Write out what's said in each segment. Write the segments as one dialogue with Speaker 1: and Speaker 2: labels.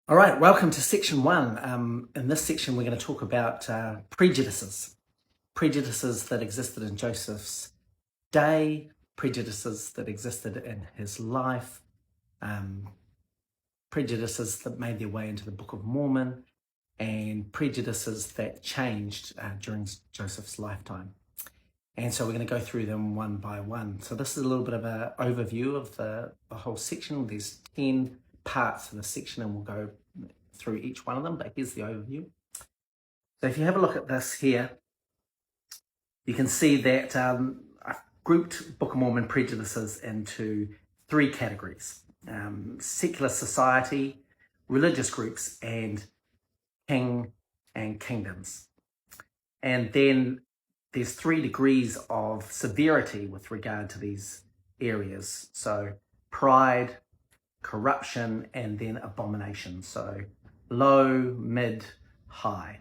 Speaker 1: All right, welcome to section one. In this section, we're going to talk about prejudices. Prejudices that existed in Joseph's day, prejudices that existed in his life, um, prejudices that made their way into the Book of Mormon, and prejudices that changed during Joseph's lifetime. And so we're going to go through them one by one. So this is a little bit of an overview of the whole section. There's 10 parts to the section, and we'll go through each one of them, but here's the overview. So if you have a look at this here, you can see that I've grouped Book of Mormon prejudices into three categories: secular society, religious groups, and king and kingdoms. And then there's 3 degrees of severity with regard to these areas. So pride, corruption, and then abomination. So low, mid, high.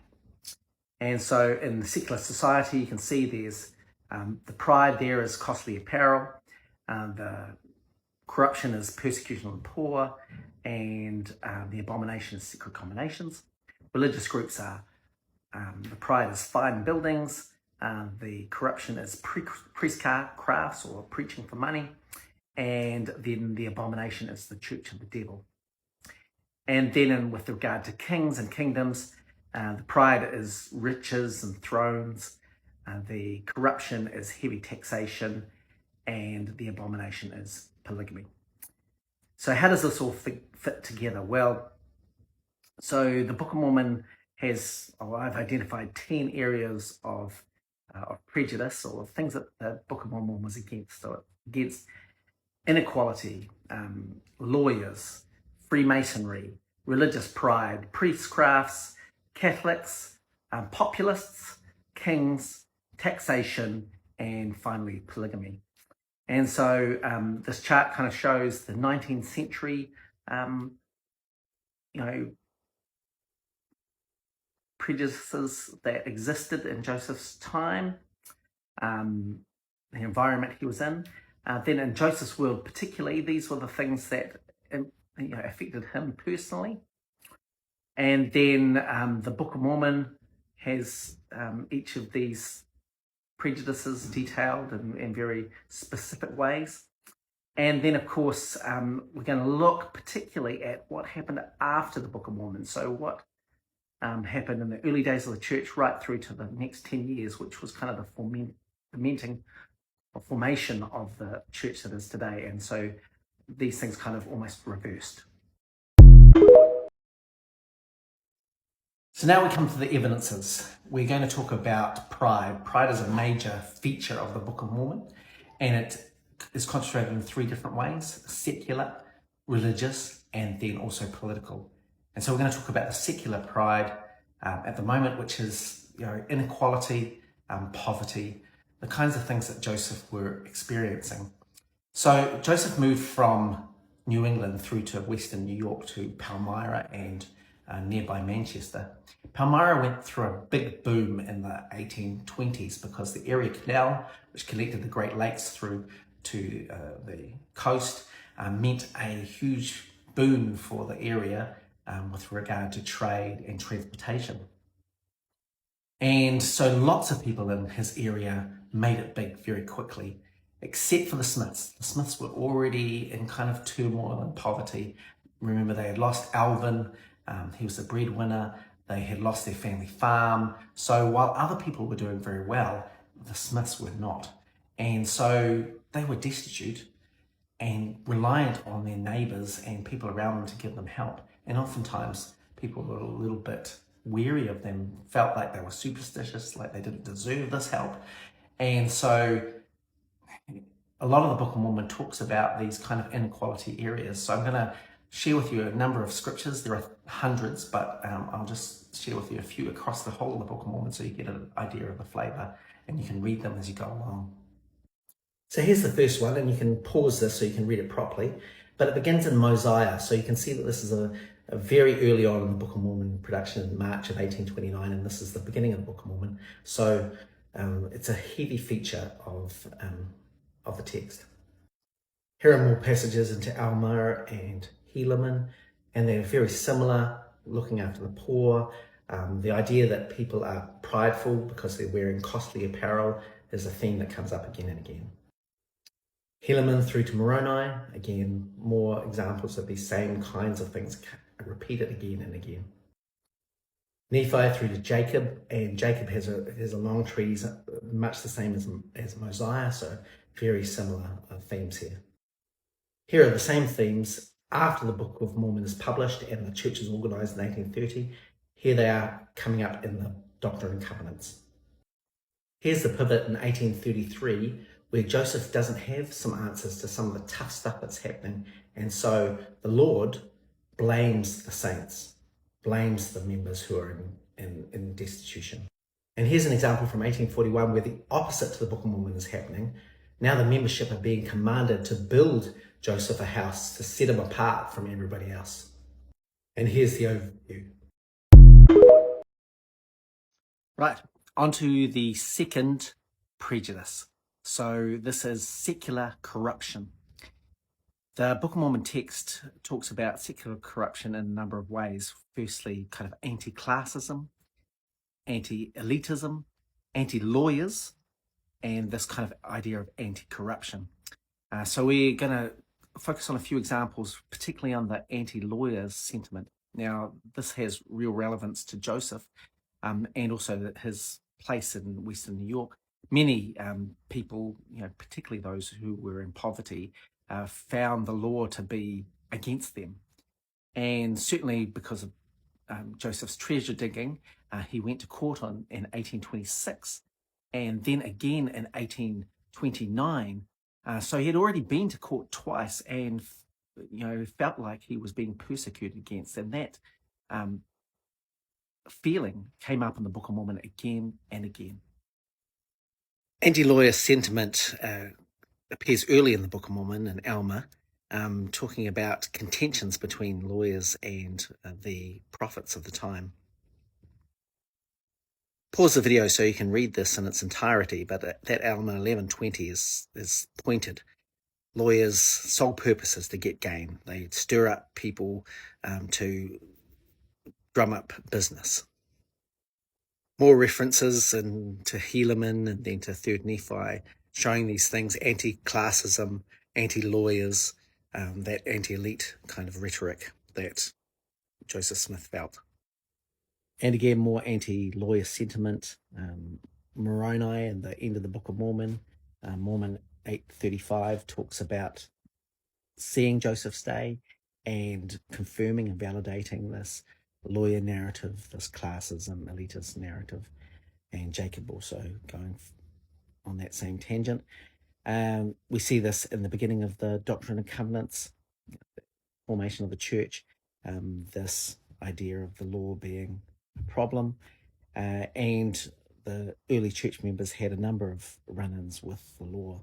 Speaker 1: And so in the secular society, you can see there's the pride there is costly apparel, the corruption is persecution of the poor, and the abomination is secret combinations. Religious groups are the pride is fine buildings, the corruption is priestcrafts or preaching for money, and then the abomination is the church of the devil. And then with regard to kings and kingdoms, the pride is riches and thrones, the corruption is heavy taxation, and the abomination is polygamy. So how does this all fit together? Well, so the Book of Mormon has, I've identified 10 areas of prejudice, or things that the Book of Mormon was against. So against inequality, lawyers, Freemasonry, religious pride, priestcrafts, Catholics, populists, kings, taxation, and finally polygamy. And so this chart kind of shows the 19th century, prejudices that existed in Joseph's time, the environment he was in. Then in Joseph's world particularly, these were the things that affected him personally. And then the Book of Mormon has each of these prejudices detailed in very specific ways. And then, of course, we're going to look particularly at what happened after the Book of Mormon. So what happened in the early days of the church right through to the next 10 years, which was kind of the formation of the church that is today. And so these things kind of almost reversed. So now we come to the evidences. We're going to talk about pride. Pride is a major feature of the Book of Mormon, and it is concentrated in 3 different ways: secular, religious, and then also political. And so we're going to talk about the secular pride at the moment, which is inequality, poverty, the kinds of things that Joseph were experiencing. So Joseph moved from New England through to Western New York to Palmyra and nearby Manchester. Palmyra went through a big boom in the 1820s because the Erie Canal, which connected the Great Lakes through to the coast, meant a huge boon for the area with regard to trade and transportation. And so lots of people in his area made it big very quickly, except for the Smiths. The Smiths were already in kind of turmoil and poverty. Remember, they had lost Alvin. He was the breadwinner. They had lost their family farm. So while other people were doing very well, the Smiths were not. And so they were destitute and reliant on their neighbors and people around them to give them help. And oftentimes people were a little bit weary of them, felt like they were superstitious, like they didn't deserve this help. And so a lot of the Book of Mormon talks about these kind of inequality areas. So I'm going to share with you a number of scriptures. There are hundreds, but I'll just share with you a few across the whole of the Book of Mormon so you get an idea of the flavor and you can read them as you go along. So here's the first one, and you can pause this so you can read it properly. But it begins in Mosiah, so you can see that this is a very early on in the Book of Mormon production in March of 1829, and this is the beginning of the Book of Mormon. So it's a heavy feature of the text. Here are more passages into Alma and Helaman And they're very similar, looking after the poor. The idea that people are prideful because they're wearing costly apparel is a theme that comes up again and again. Helaman through to Moroni, again, more examples of these same kinds of things repeated again and again. Nephi through to Jacob, and Jacob has a long trees, much the same as Mosiah, so very similar themes here. Here are the same themes after the Book of Mormon is published and the church is organized in 1830. Here they are coming up in the Doctrine and Covenants. Here's the pivot in 1833, where Joseph doesn't have some answers to some of the tough stuff that's happening, and so the Lord blames the saints, blames the members who are in destitution. And here's an example from 1841 where the opposite to the Book of Mormon is happening. Now the membership are being commanded to build Joseph a house to set him apart from everybody else. And here's the overview. Right, onto the second prejudice. So this is secular corruption. The Book of Mormon text talks about secular corruption in a number of ways. Firstly, kind of anti-classism, anti-elitism, anti-lawyers, and this kind of idea of anti-corruption. So we're going to focus on a few examples, particularly on the anti-lawyers sentiment. Now, this has real relevance to Joseph and also his place in Western New York. Many people, particularly those who were in poverty, found the law to be against them. And certainly because of Joseph's treasure digging, he went to court in 1826 and then again in 1829. So he had already been to court twice and felt like he was being persecuted against. And that feeling came up in the Book of Mormon again and again. Anti-lawyer sentiment appears early in the Book of Mormon in Alma, talking about contentions between lawyers and the prophets of the time. Pause the video so you can read this in its entirety, but that Alma 11:20 is pointed. Lawyers' sole purpose is to get gain. They stir up people to drum up business. More references to Helaman and then to 3rd Nephi, showing these things, anti-classism, anti-lawyers, that anti-elite kind of rhetoric that Joseph Smith felt. And again, more anti-lawyer sentiment, Moroni and the end of the Book of Mormon. Mormon 8:35 talks about seeing Joseph stay and confirming and validating this lawyer narrative, this classism, elitist narrative, and Jacob also going on that same tangent. We see this in the beginning of the Doctrine and Covenants, formation of the church, this idea of the law being a problem, and the early church members had a number of run-ins with the law.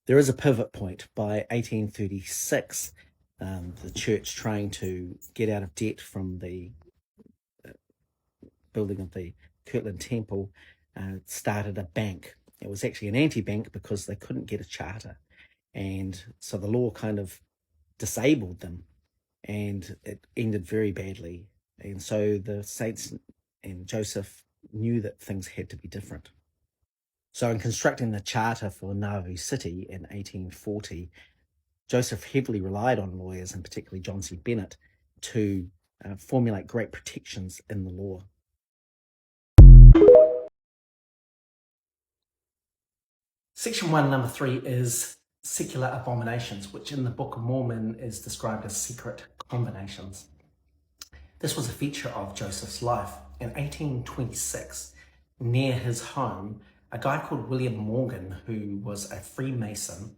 Speaker 1: There is a pivot point by 1836, the church trying to get out of debt from the building of the Kirtland Temple, started a bank. It was actually an anti-bank because they couldn't get a charter. And so the law kind of disabled them and it ended very badly. And so the saints and Joseph knew that things had to be different. So in constructing the charter for Nauvoo City in 1840, Joseph heavily relied on lawyers, and particularly John C. Bennett, to formulate great protections in the law. Section 1, number 3 is secular abominations, which in the Book of Mormon is described as secret combinations. This was a feature of Joseph's life. In 1826, near his home, a guy called William Morgan, who was a Freemason,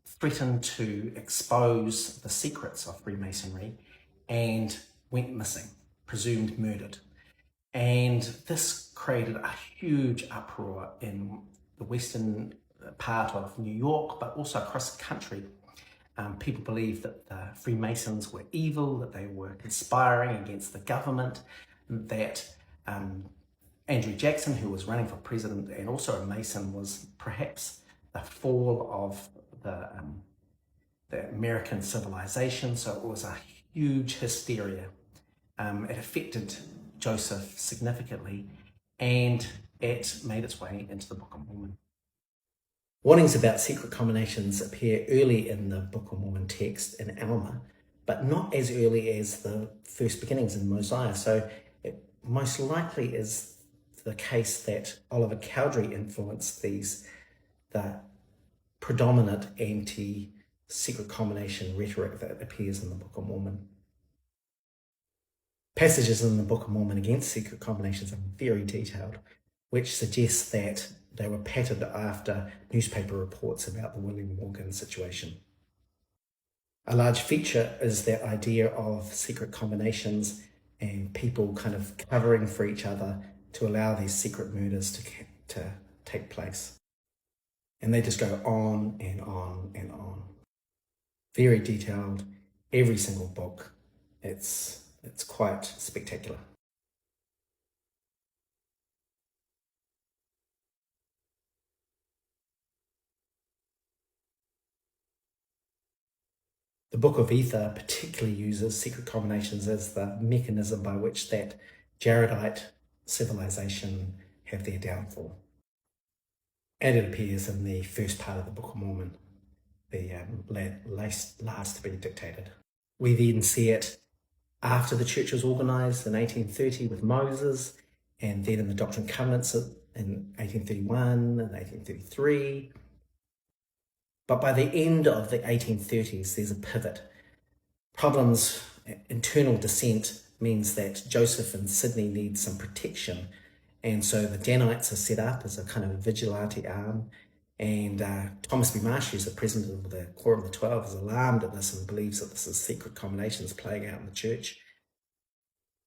Speaker 1: threatened to expose the secrets of Freemasonry and went missing, presumed murdered. And this created a huge uproar in the western part of New York, but also across the country. People believed that the Freemasons were evil, that they were conspiring against the government, that Andrew Jackson, who was running for president and also a Mason, was perhaps the fall of the American civilization. So it was a huge hysteria. It affected Joseph significantly, and it made its way into the Book of Mormon. Warnings about secret combinations appear early in the Book of Mormon text in Alma, but not as early as the first beginnings in Mosiah. So it most likely is the case that Oliver Cowdery influenced the predominant anti-secret combination rhetoric that appears in the Book of Mormon. Passages in the Book of Mormon against secret combinations are very detailed, which suggests that they were patterned after newspaper reports about the William Morgan situation. A large feature is that idea of secret combinations and people kind of covering for each other to allow these secret murders to take place. And they just go on and on and on. Very detailed, every single book. It's quite spectacular. The Book of Ether particularly uses secret combinations as the mechanism by which that Jaredite civilization have their downfall. And it appears in the first part of the Book of Mormon, the last to be dictated. We then see it after the church was organized in 1830 with Moses, and then in the Doctrine and Covenants in 1831 and 1833. But by the end of the 1830s, there's a pivot. Problems, internal dissent means that Joseph and Sydney need some protection. And so the Danites are set up as a kind of vigilante arm. And Thomas B. Marsh, who's the president of the Quorum of the 12, is alarmed at this and believes that this is secret combinations playing out in the church.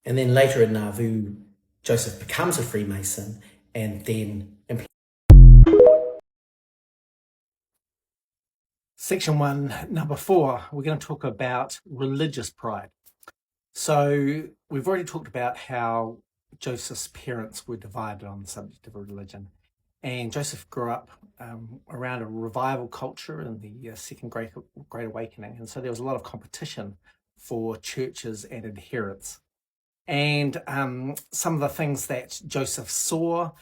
Speaker 1: And then later in Nauvoo, Joseph becomes a Freemason and then Section 1, number 4, we're going to talk about religious pride. So we've already talked about how Joseph's parents were divided on the subject of religion. And Joseph grew up around a revival culture in the Second Great Awakening. And so there was a lot of competition for churches and adherents. And some of the things that Joseph saw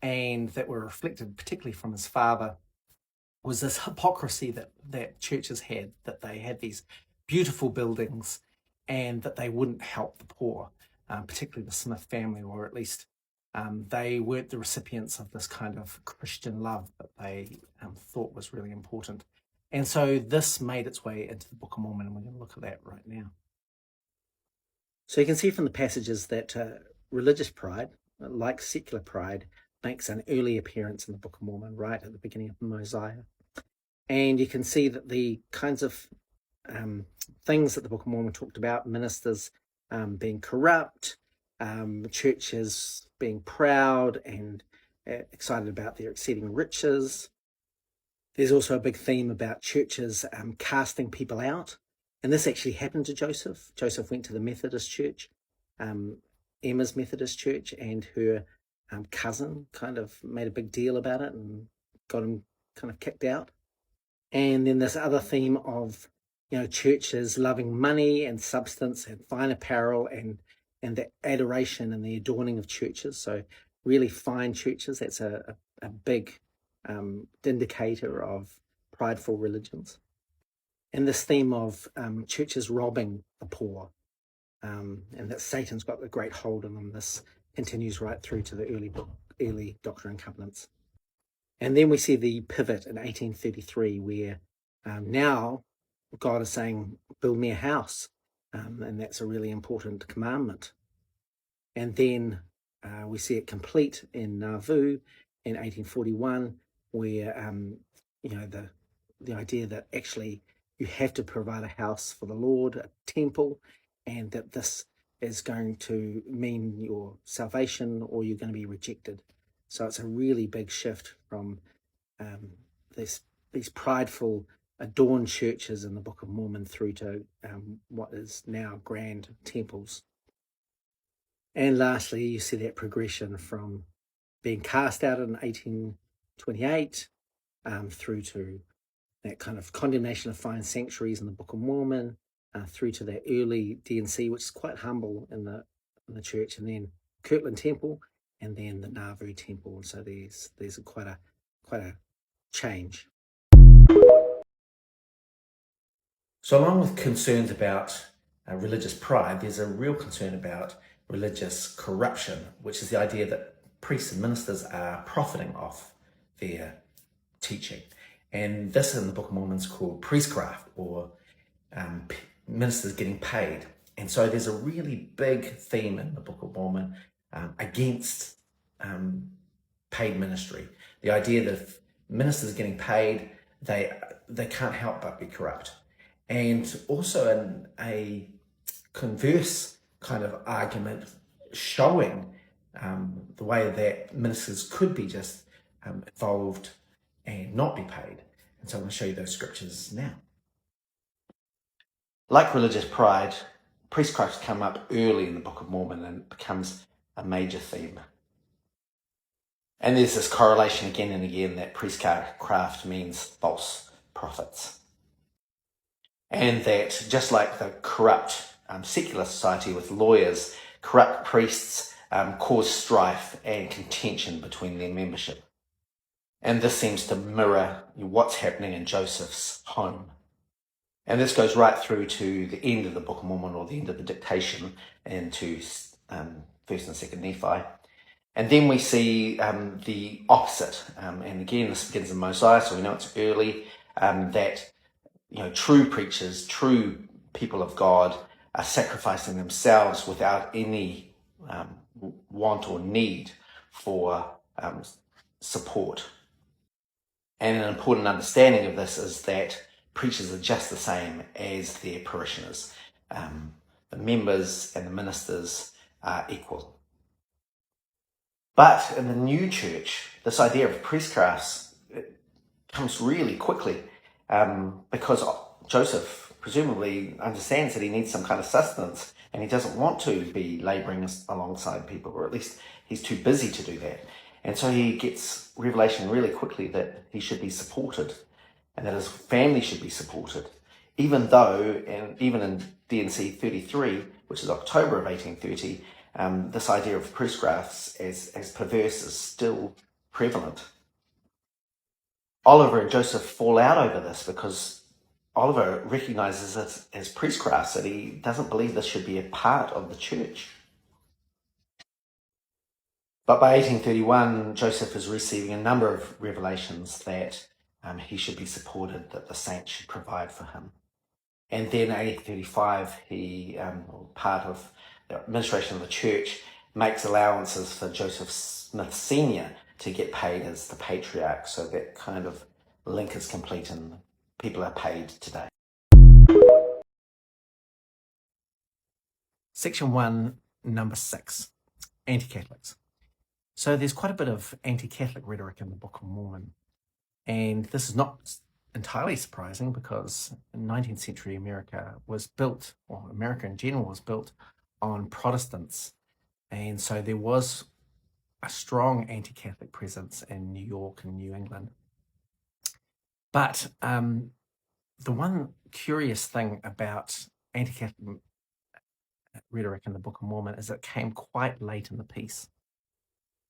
Speaker 1: and that were reflected particularly from his father was this hypocrisy that churches had, that they had these beautiful buildings and that they wouldn't help the poor, particularly the Smith family, or at least they weren't the recipients of this kind of Christian love that they thought was really important. And so this made its way into the Book of Mormon, and we're going to look at that right now. So you can see from the passages that religious pride, like secular pride, makes an early appearance in the Book of Mormon, right at the beginning of Mosiah. And you can see that the kinds of things that the Book of Mormon talked about, ministers being corrupt, churches being proud and excited about their exceeding riches. There's also a big theme about churches casting people out. And this actually happened to Joseph. Joseph went to the Methodist church, Emma's Methodist church, and her cousin kind of made a big deal about it and got him kind of kicked out. And then this other theme of, churches loving money and substance and fine apparel and the adoration and the adorning of churches. So really fine churches, that's a big indicator of prideful religions. And this theme of churches robbing the poor, and that Satan's got a great hold on them. This continues right through to the early Doctrine and Covenants. And then we see the pivot in 1833 where now God is saying, build me a house. And that's a really important commandment. And then we see it complete in Nauvoo in 1841 where, the idea that actually you have to provide a house for the Lord, a temple, and that this is going to mean your salvation or you're going to be rejected. So it's a really big shift from these prideful, adorned churches in the Book of Mormon through to what is now grand temples. And lastly, you see that progression from being cast out in 1828 through to that kind of condemnation of fine sanctuaries in the Book of Mormon, through to the early D&C, which is quite humble in the church, and then Kirtland Temple, and then the Nauvoo Temple. And so there's quite a change. So along with concerns about religious pride, there's a real concern about religious corruption, which is the idea that priests and ministers are profiting off their teaching. And this in the Book of Mormon is called priestcraft, or ministers getting paid. And so there's a really big theme in the Book of Mormon against paid ministry. The idea that if ministers are getting paid, they can't help but be corrupt. And also in a converse kind of argument showing the way that ministers could be just involved and not be paid. And so I'm going to show you those scriptures now. Like religious pride, priestcraft come up early in the Book of Mormon and it becomes a major theme. And there's this correlation again and again that priestcraft means false prophets. And that just like the corrupt secular society with lawyers, corrupt priests cause strife and contention between their membership. And this seems to mirror what's happening in Joseph's home. And this goes right through to the end of the Book of Mormon, or the end of the dictation, into 1st and 2nd Nephi. And then we see the opposite. And again, this begins in Mosiah, so we know it's early, that true preachers, true people of God are sacrificing themselves without any want or need for support. And an important understanding of this is that preachers are just the same as their parishioners. The members and the ministers are equal. But in the new church, this idea of priestcrafts comes really quickly because Joseph presumably understands that he needs some kind of sustenance and he doesn't want to be labouring alongside people, or at least he's too busy to do that. And so he gets revelation really quickly that he should be supported and that his family should be supported, even though, and even in D&C 33, which is October of 1830, this idea of priestcrafts as perverse is still prevalent. Oliver and Joseph fall out over this because Oliver recognizes it as priestcrafts, that he doesn't believe this should be a part of the church. But by 1831, Joseph is receiving a number of revelations that he should be supported, that the saints should provide for him. And then in 1835, he, part of the administration of the church, makes allowances for Joseph Smith Sr. to get paid as the patriarch. So that kind of link is complete and people are paid today. Section 1, number 6, anti-Catholics. So there's quite a bit of anti-Catholic rhetoric in the Book of Mormon. And this is not entirely surprising because 19th century America was built, or America in general was built on Protestants. And so there was a strong anti-Catholic presence in New York and New England. But the one curious thing about anti-Catholic rhetoric in the Book of Mormon is it came quite late in the piece.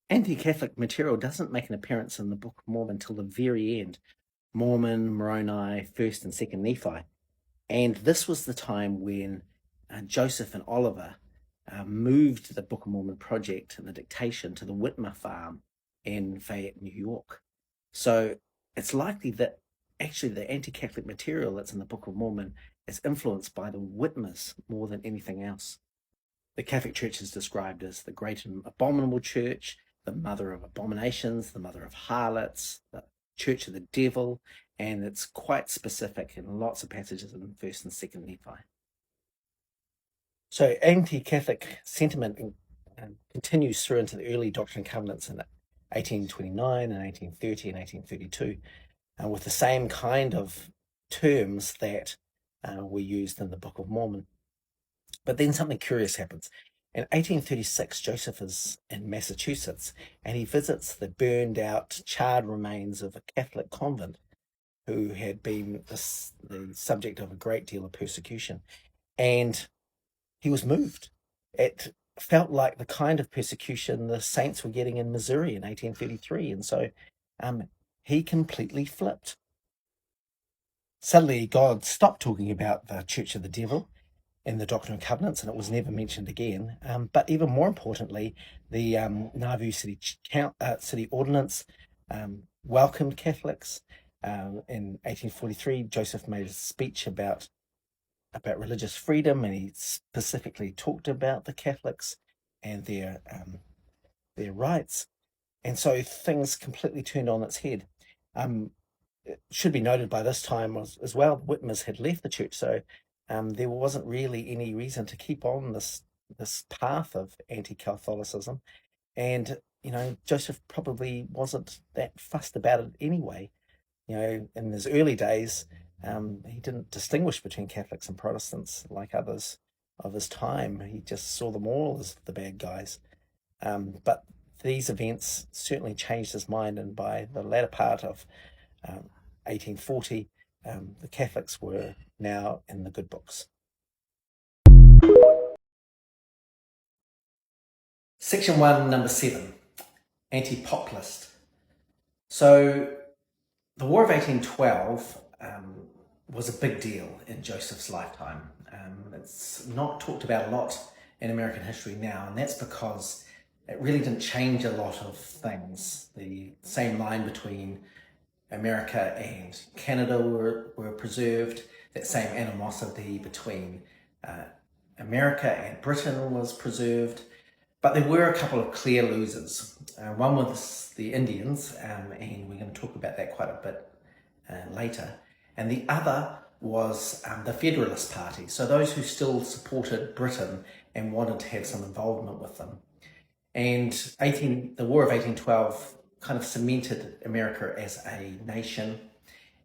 Speaker 1: Anti-Catholic material doesn't make an appearance in the Book of Mormon till the very end. Mormon, Moroni, 1st and 2nd Nephi. And this was the time when Joseph and Oliver moved the Book of Mormon project and the dictation to the Whitmer farm in Fayette, New York. So it's likely that actually the anti-Catholic material that's in the Book of Mormon is influenced by the Whitmers more than anything else. The Catholic Church is described as the great and abominable church, the mother of abominations, the mother of harlots, the church of the devil, and it's quite specific in lots of passages in 1st and 2nd Nephi. So anti-Catholic sentiment continues through into the early Doctrine and Covenants in 1829 and 1830 and 1832, with the same kind of terms that were used in the Book of Mormon. But then something curious happens. In 1836, Joseph is in Massachusetts and he visits the burned out, charred remains of a Catholic convent who had been the subject of a great deal of persecution. and he was moved. It felt like the kind of persecution the Saints were getting in Missouri in 1833, and so he completely flipped. Suddenly, God stopped talking about the Church of the Devil in the Doctrine and Covenants, and it was never mentioned again. But even more importantly, the Nauvoo City Ordinance welcomed Catholics. In 1843, Joseph made a speech about religious freedom, and he specifically talked about the Catholics and their rights. And so things completely turned on its head. It should be noted by this time as well, Whitmers had left the church, so there wasn't really any reason to keep on this path of anti-Catholicism. And Joseph probably wasn't that fussed about it anyway. In his early days, he didn't distinguish between Catholics and Protestants like others of his time. He just saw them all as the bad guys. But these events certainly changed his mind, and by the latter part of 1840, the Catholics were now in the good books. Section 1, number 7, anti-populist. So the War of 1812 was a big deal in Joseph's lifetime. It's not talked about a lot in American history now, and that's because it really didn't change a lot of things. The same line between America and Canada were preserved. That same animosity between America and Britain was preserved. But there were a couple of clear losers. One was the Indians, and we're going to talk about that quite a bit later. And the other was the Federalist Party, so those who still supported Britain and wanted to have some involvement with them. And the War of 1812 kind of cemented America as a nation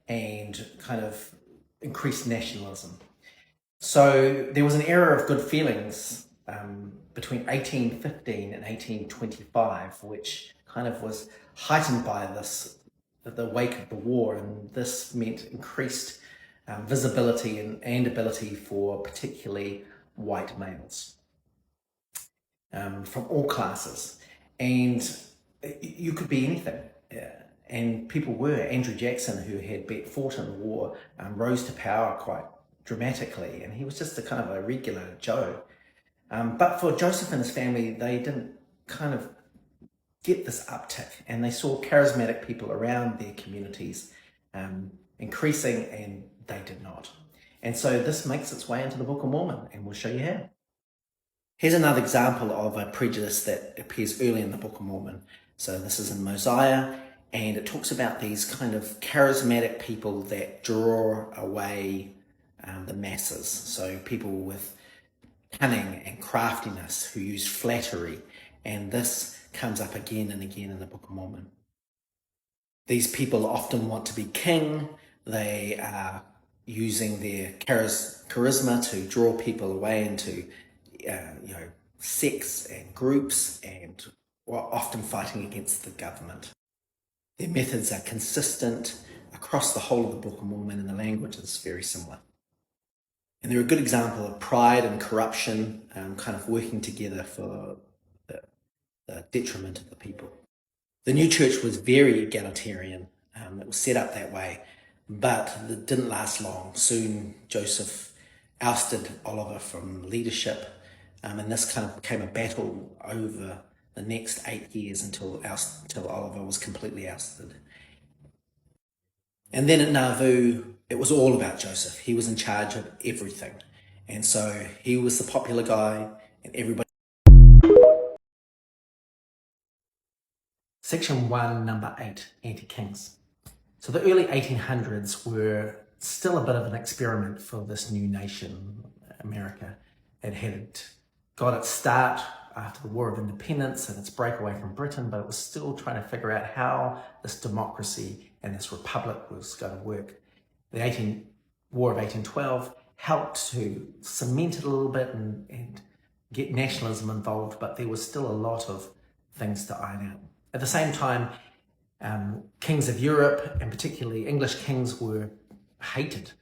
Speaker 1: and kind of increased nationalism. So there was an era of good feelings between 1815 and 1825, which kind of was heightened by the wake of the war, and this meant increased visibility and ability for particularly white males from all classes. And you could be anything. And people were. Andrew Jackson, who had fought in the war, rose to power quite dramatically, and he was just a kind of a regular Joe. But for Joseph and his family, they didn't kind of get this uptick, and they saw charismatic people around their communities increasing, and they did not. And so this makes its way into the Book of Mormon, and we'll show you how. Here's another example of a prejudice that appears early in the Book of Mormon. So this is in Mosiah, and it talks about these kind of charismatic people that draw away the masses. So people with cunning and craftiness who use flattery, and this comes up again and again in the Book of Mormon. These people often want to be king. They are using their charisma to draw people away into sects and groups, and are often fighting against the government. Their methods are consistent across the whole of the Book of Mormon, and the language is very similar. And they're a good example of pride and corruption kind of working together for the detriment of the people. The new church was very egalitarian. It was set up that way, but it didn't last long. Soon Joseph ousted Oliver from leadership, and this kind of became a battle over the next 8 years until Oliver was completely ousted. And then at Nauvoo, it was all about Joseph. He was in charge of everything. And so he was the popular guy, and everybody. Section 1, number 8, anti-kings. So the early 1800s were still a bit of an experiment for this new nation, America. It had got its start after the War of Independence and its breakaway from Britain, but it was still trying to figure out how this democracy and this republic was going to work. The War of 1812 helped to cement it a little bit and get nationalism involved, but there was still a lot of things to iron out. At the same time, kings of Europe, and particularly English kings, were hated.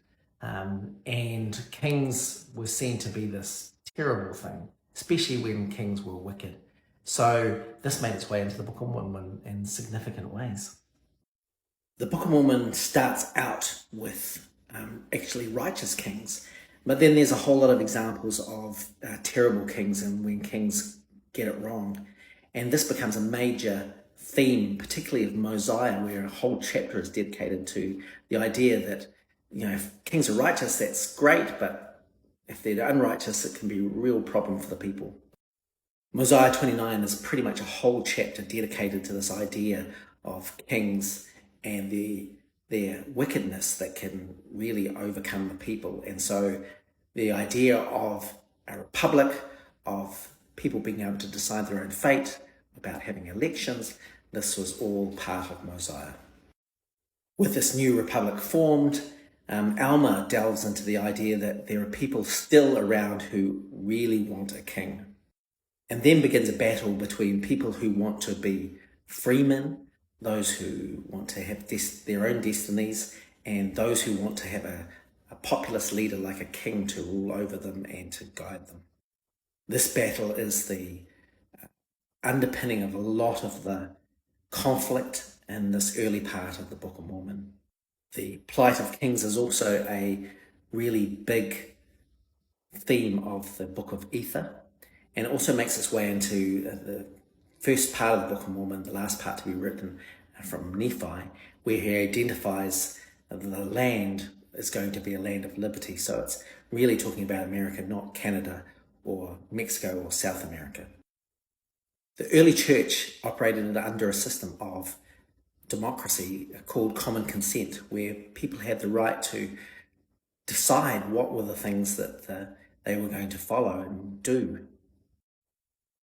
Speaker 1: And kings were seen to be this terrible thing, especially when kings were wicked. So this made its way into the Book of Mormon in significant ways. The Book of Mormon starts out with actually righteous kings, but then there's a whole lot of examples of terrible kings and when kings get it wrong. And this becomes a major theme, particularly of Mosiah, where a whole chapter is dedicated to the idea that, if kings are righteous, that's great, but if they're unrighteous, it can be a real problem for the people. Mosiah 29 is pretty much a whole chapter dedicated to this idea of kings and their wickedness that can really overcome the people. And so the idea of a republic, of people being able to decide their own fate, about having elections, this was all part of Mosiah. With this new republic formed, Alma delves into the idea that there are people still around who really want a king. And then begins a battle between people who want to be freemen, those who want to have their own destinies, and those who want to have a populist leader like a king to rule over them and to guide them. This battle is the underpinning of a lot of the conflict in this early part of the Book of Mormon. The plight of kings is also a really big theme of the Book of Ether, and it also makes its way into the first part of the Book of Mormon, the last part to be written from Nephi, where he identifies the land is going to be a land of liberty. So it's really talking about America, not Canada or Mexico or South America. The early church operated under a system of democracy called common consent, where people had the right to decide what were the things that they were going to follow and do.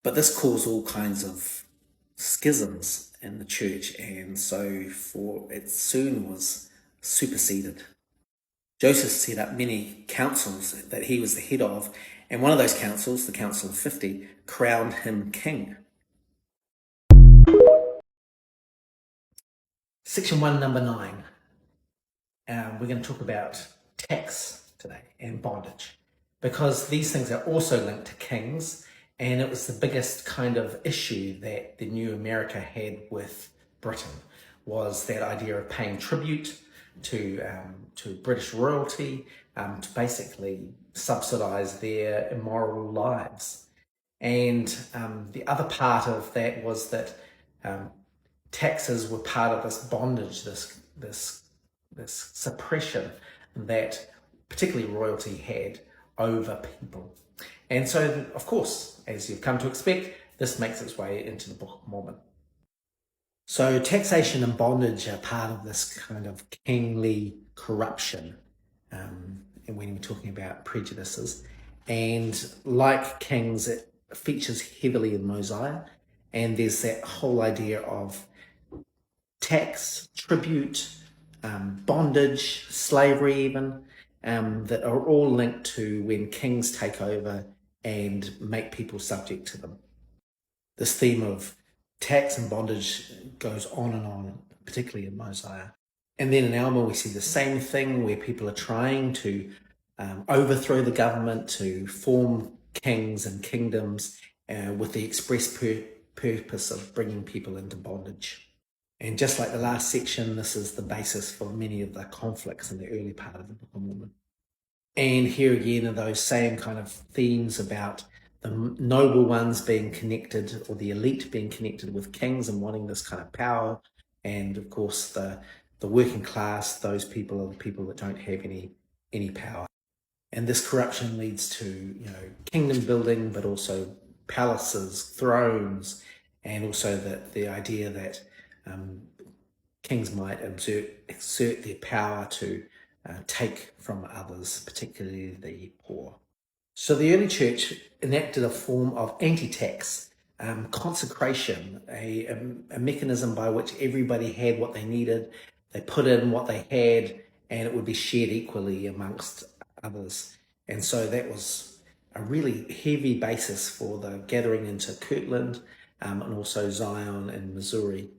Speaker 1: But this caused all kinds of schisms in the church, and so it soon was superseded. Joseph set up many councils that he was the head of, and one of those councils, the Council of 50, crowned him king. Section 1, number 9. We're going to talk about tax today and bondage, because these things are also linked to kings, and it was the biggest kind of issue that the new America had with Britain, was that idea of paying tribute to British royalty, to basically subsidise their immoral lives. And the other part of that was that taxes were part of this bondage, this suppression that particularly royalty had over people. And so, of course, as you've come to expect, this makes its way into the Book of Mormon. So taxation and bondage are part of this kind of kingly corruption, and when we're talking about prejudices. And like kings, it features heavily in Mosiah, and there's that whole idea of tax, tribute, bondage, slavery even, that are all linked to when kings take over and make people subject to them. This theme of tax and bondage goes on, particularly in Mosiah. And then in Alma, we see the same thing where people are trying to overthrow the government, to form kings and kingdoms with the express purpose of bringing people into bondage. And just like the last section, this is the basis for many of the conflicts in the early part of the Book of Mormon. And here again are those same kind of themes about the noble ones being connected, or the elite being connected with kings and wanting this kind of power. And of course, the working class, those people are the people that don't have any power. And this corruption leads to, kingdom building, but also palaces, thrones, and also the idea that kings might exert their power to take from others, particularly the poor. So the early church enacted a form of anti-tax, consecration, a mechanism by which everybody had what they needed, they put in what they had, and it would be shared equally amongst others. And so that was a really heavy basis for the gathering into Kirtland, and also Zion and Missouri.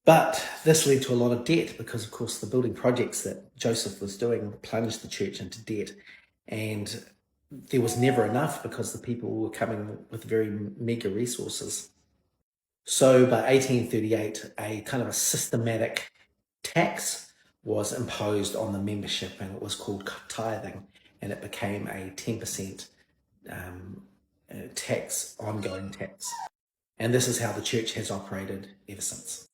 Speaker 1: But this led to a lot of debt because, of course, the building projects that Joseph was doing plunged the church into debt. And there was never enough because the people were coming with very meager resources. So by 1838, a kind of a systematic tax was imposed on the membership, and it was called tithing, and it became a 10% tax, ongoing tax. And this is how the church has operated ever since.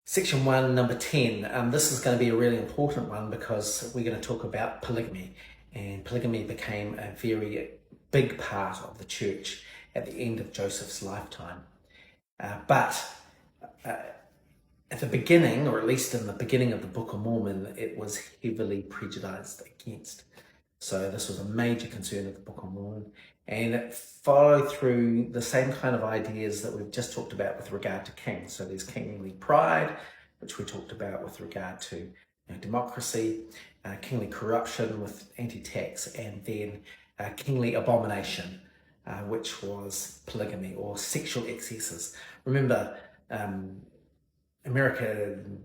Speaker 1: Section 1, number 10. This is going to be a really important one because we're going to talk about polygamy. And polygamy became a very big part of the church at the end of Joseph's lifetime. But at the beginning, or at least in the beginning of the Book of Mormon, it was heavily prejudiced against. So this was a major concern of the Book of Mormon, and it followed through the same kind of ideas that we've just talked about with regard to kings. So there's kingly pride, which we talked about with regard to democracy, kingly corruption with anti-tax, and then kingly abomination, which was polygamy or sexual excesses. Remember, American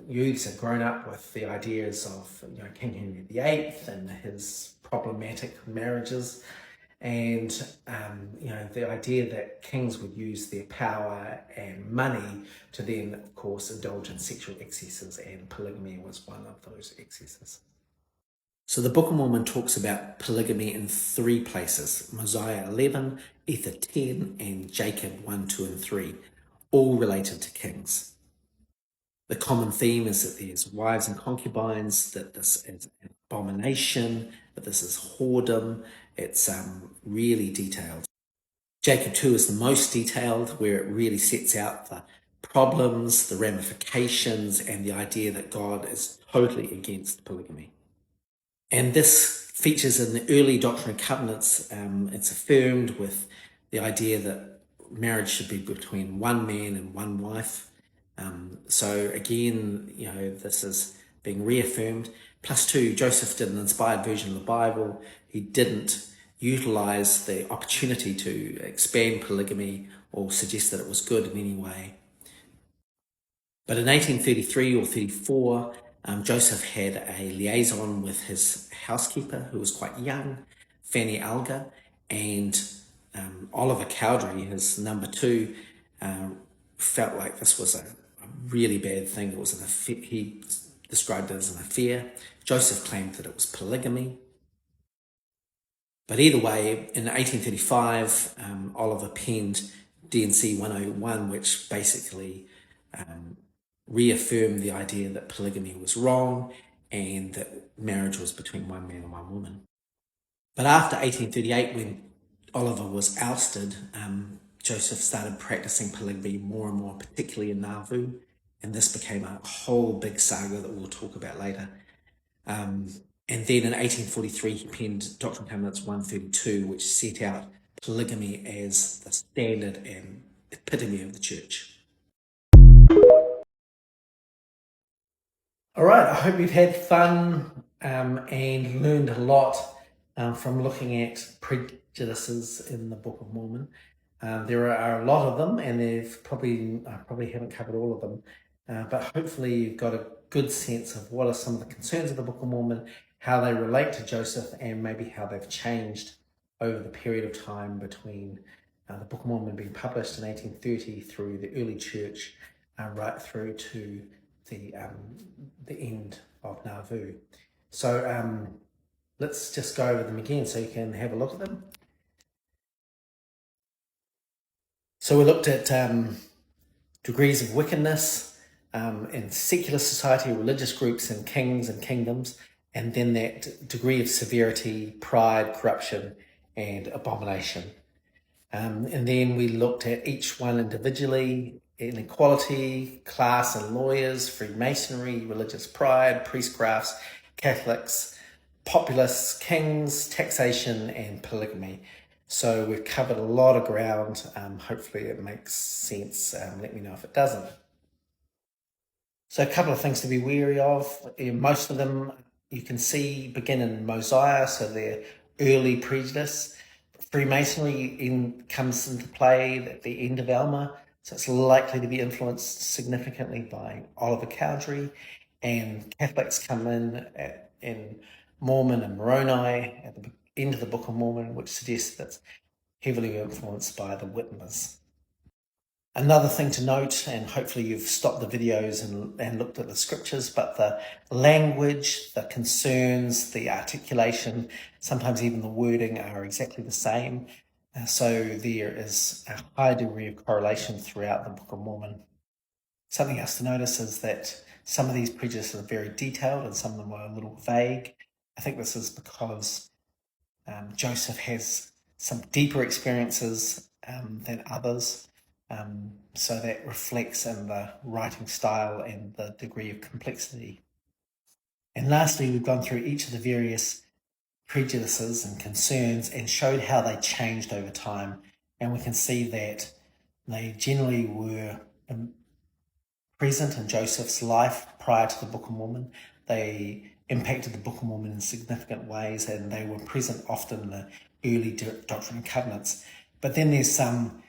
Speaker 1: youths have grown up with the ideas of King Henry VIII and his problematic marriages, and the idea that kings would use their power and money to then, of course, indulge in sexual excesses, and polygamy was one of those excesses. So the Book of Mormon talks about polygamy in 3 places: Mosiah 11, Ether 10, and Jacob 1, 2, and 3, all related to kings. The common theme is that there's wives and concubines, that this is an abomination, that this is whoredom. It's really detailed. Jacob 2 is the most detailed, where it really sets out the problems, the ramifications, and the idea that God is totally against polygamy. And this features in the early Doctrine and Covenants. It's affirmed with the idea that marriage should be between one man and one wife. So again, this is being reaffirmed. Plus 2, Joseph did an inspired version of the Bible. He didn't utilize the opportunity to expand polygamy or suggest that it was good in any way. But in 1833 or 34, Joseph had a liaison with his housekeeper, who was quite young, Fanny Alger, and Oliver Cowdery, his number 2, felt like this was a really bad thing. It was an affair. He described it as an affair. Joseph claimed that it was polygamy. But either way, in 1835, Oliver penned D&C 101, which basically reaffirmed the idea that polygamy was wrong and that marriage was between one man and one woman. But after 1838, when Oliver was ousted, Joseph started practicing polygamy more and more, particularly in Nauvoo, and this became a whole big saga that we'll talk about later. And then in 1843, he penned Doctrine and Covenants 132, which set out polygamy as the standard and epitome of the church. All right, I hope you've had fun and learned a lot from looking at prejudices in the Book of Mormon. There are a lot of them, and I probably haven't covered all of them, but hopefully you've got a good sense of what are some of the concerns of the Book of Mormon, how they relate to Joseph, and maybe how they've changed over the period of time between the Book of Mormon being published in 1830 through the early church, right through to the end of Nauvoo. So let's just go over them again so you can have a look at them. So we looked at degrees of wickedness in secular society, religious groups, and kings and kingdoms, and then that degree of severity, pride, corruption, and abomination. And then we looked at each one individually: inequality, class and lawyers, Freemasonry, religious pride, priestcrafts, Catholics, populists, kings, taxation, and polygamy. So we've covered a lot of ground. Hopefully it makes sense. Let me know if it doesn't. So a couple of things to be wary of. Most of them you can see begin in Mosiah, so they're early prejudice. Freemasonry comes into play at the end of Alma, so it's likely to be influenced significantly by Oliver Cowdery, and Catholics come in Mormon and Moroni at the end of the Book of Mormon, which suggests that it's heavily influenced by the Whitmers. Another thing to note, and hopefully you've stopped the videos and looked at the scriptures, but the language, the concerns, the articulation, sometimes even the wording are exactly the same. So there is a high degree of correlation throughout the Book of Mormon. Something else to notice is that some of these prejudices are very detailed and some of them are a little vague. I think this is because Joseph has some deeper experiences than others. So that reflects in the writing style and the degree of complexity. And lastly, we've gone through each of the various prejudices and concerns and showed how they changed over time. And we can see that they generally were present in Joseph's life prior to the Book of Mormon. They impacted the Book of Mormon in significant ways, and they were present often in the early Doctrine and Covenants. But then there's some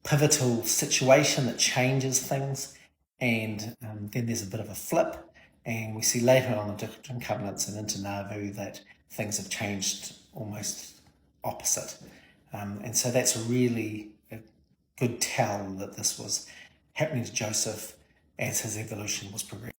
Speaker 1: pivotal situation that changes things, and then there's a bit of a flip, and we see later on in the Doctrine and Covenants and into Nauvoo that things have changed almost opposite. And so that's really a good tell that this was happening to Joseph as his evolution was progressing.